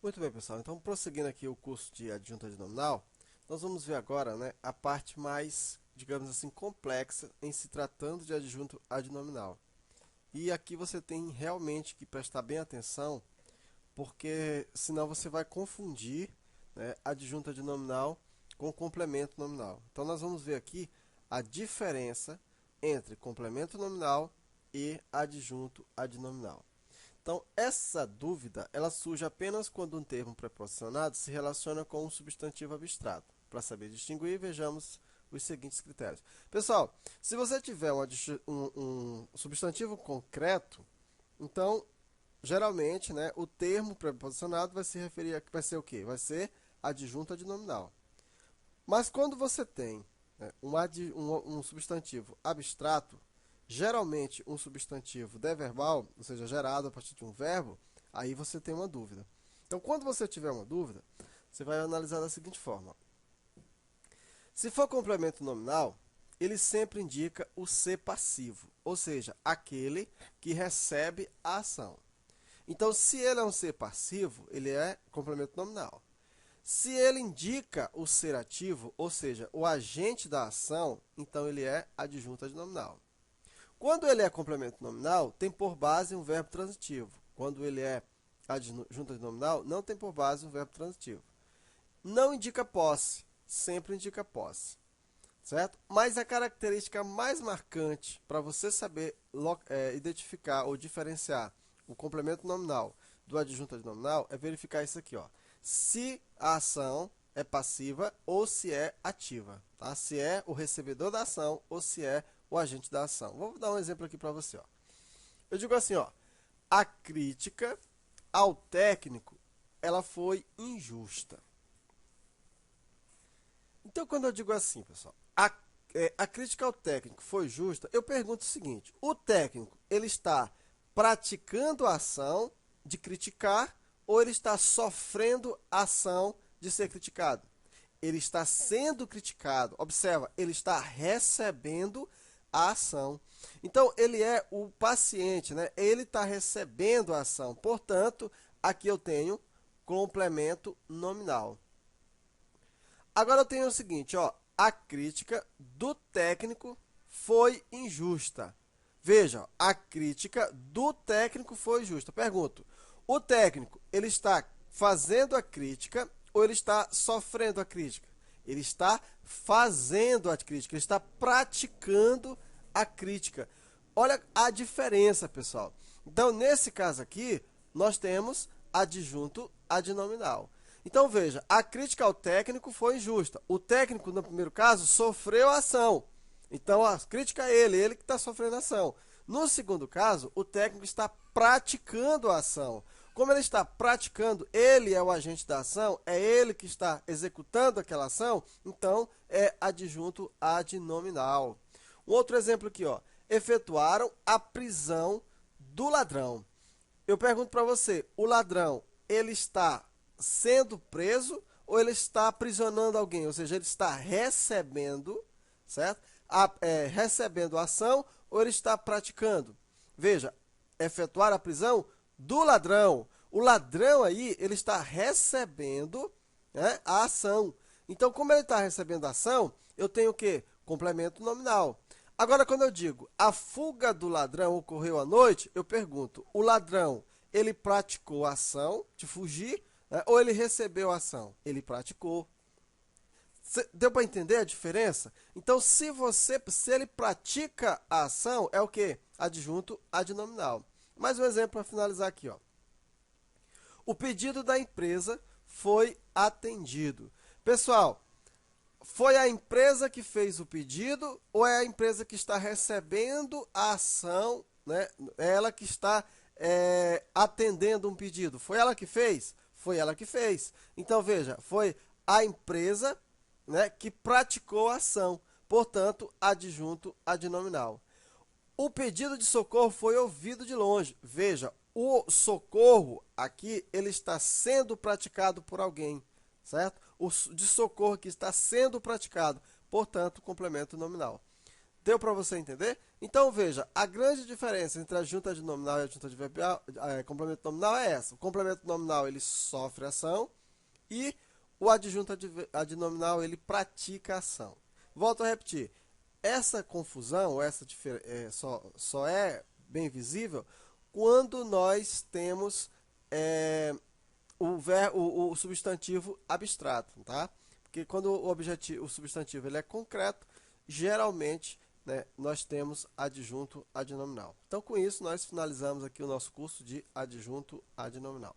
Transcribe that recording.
Muito bem, pessoal. Então, prosseguindo aqui o curso de adjunta nominal, nós vamos ver agora, né, a parte mais, digamos assim, complexa em se tratando de adjunto adnominal. E aqui você tem realmente que prestar bem atenção, porque senão você vai confundir, né, adjunto adnominal com complemento nominal. Então, nós vamos ver aqui a diferença entre complemento nominal e adjunto adnominal. Então, essa dúvida, ela surge apenas quando um termo preposicionado se relaciona com um substantivo abstrato. Para saber distinguir, vejamos os seguintes critérios. Pessoal, se você tiver um substantivo concreto, então, geralmente, né, o termo preposicionado vai se referir a, vai ser o quê? Vai ser adjunto adnominal. Mas quando você tem, né, um substantivo abstrato, geralmente um substantivo deverbal, ou seja, gerado a partir de um verbo, aí você tem uma dúvida. Então, quando você tiver uma dúvida, você vai analisar da seguinte forma. Se for complemento nominal, ele sempre indica o ser passivo, ou seja, aquele que recebe a ação. Então, se ele é um ser passivo, ele é complemento nominal. Se ele indica o ser ativo, ou seja, o agente da ação, então ele é adjunto adnominal. Quando ele é complemento nominal, tem por base um verbo transitivo. Quando ele é adjunto adnominal, não tem por base um verbo transitivo. Não indica posse, sempre indica posse, certo? Mas a característica mais marcante para você saber identificar ou diferenciar o complemento nominal do adjunto adnominal é verificar isso aqui, ó. Se a ação é passiva ou se é ativa, tá? Se é o recebedor da ação ou se é o agente da ação. Vou dar um exemplo aqui para você, ó. Eu digo assim, ó, a crítica ao técnico, ela foi injusta. Então, quando eu digo assim, pessoal, a crítica ao técnico foi justa, eu pergunto o seguinte: o técnico, ele está praticando a ação de criticar ou ele está sofrendo a ação de ser criticado? Ele está sendo criticado. Observa, ele está recebendo a ação. Então, ele é o paciente, né? Ele está recebendo a ação. Portanto, aqui eu tenho complemento nominal. Agora eu tenho o seguinte, ó, a crítica do técnico foi injusta. Veja, a crítica do técnico foi justa. Pergunto, o técnico, ele está fazendo a crítica ou ele está sofrendo a crítica? Ele está fazendo a crítica, ele está praticando a crítica. Olha a diferença, pessoal. Então, nesse caso aqui, nós temos adjunto adnominal. Então, veja, a crítica ao técnico foi injusta. O técnico, no primeiro caso, sofreu a ação. Então, a crítica é ele que está sofrendo a ação. No segundo caso, o técnico está praticando a ação. Como ele está praticando, ele é o agente da ação, é ele que está executando aquela ação, então é adjunto adnominal. Um outro exemplo aqui, ó. Efetuaram a prisão do ladrão. Eu pergunto para você, o ladrão, ele está sendo preso ou ele está aprisionando alguém? Ou seja, ele está recebendo, certo? Recebendo a ação ou ele está praticando? Veja, efetuar a prisão do ladrão. O ladrão aí, ele está recebendo, né, a ação. Então, como ele está recebendo a ação, eu tenho o quê? Complemento nominal. Agora, quando eu digo a fuga do ladrão ocorreu à noite, eu pergunto, o ladrão, ele praticou a ação de fugir, né, ou ele recebeu a ação? Ele praticou. Deu para entender a diferença? Então, se ele pratica a ação, é o quê? Adjunto adnominal. Mais um exemplo para finalizar aqui, ó. O pedido da empresa foi atendido. Pessoal, foi a empresa que fez o pedido ou é a empresa que está recebendo a ação, né? É ela que está atendendo um pedido. Foi ela que fez? Foi ela que fez. Então, veja, foi a empresa, né, que praticou a ação. Portanto, adjunto adnominal. O pedido de socorro foi ouvido de longe. Veja, o socorro aqui, ele está sendo praticado por alguém, certo? O de socorro aqui está sendo praticado, portanto, complemento nominal. Deu para você entender? Então, veja, a grande diferença entre a adjunta adnominal e a adjunta adverbial, complemento nominal é essa. O complemento nominal, ele sofre ação e o adjunto adnominal, ele pratica ação. Volto a repetir. Essa confusão, só é bem visível quando nós temos o substantivo abstrato, tá? Porque quando o substantivo ele é concreto, geralmente, né, nós temos adjunto adnominal. Então, com isso, nós finalizamos aqui o nosso curso de adjunto adnominal.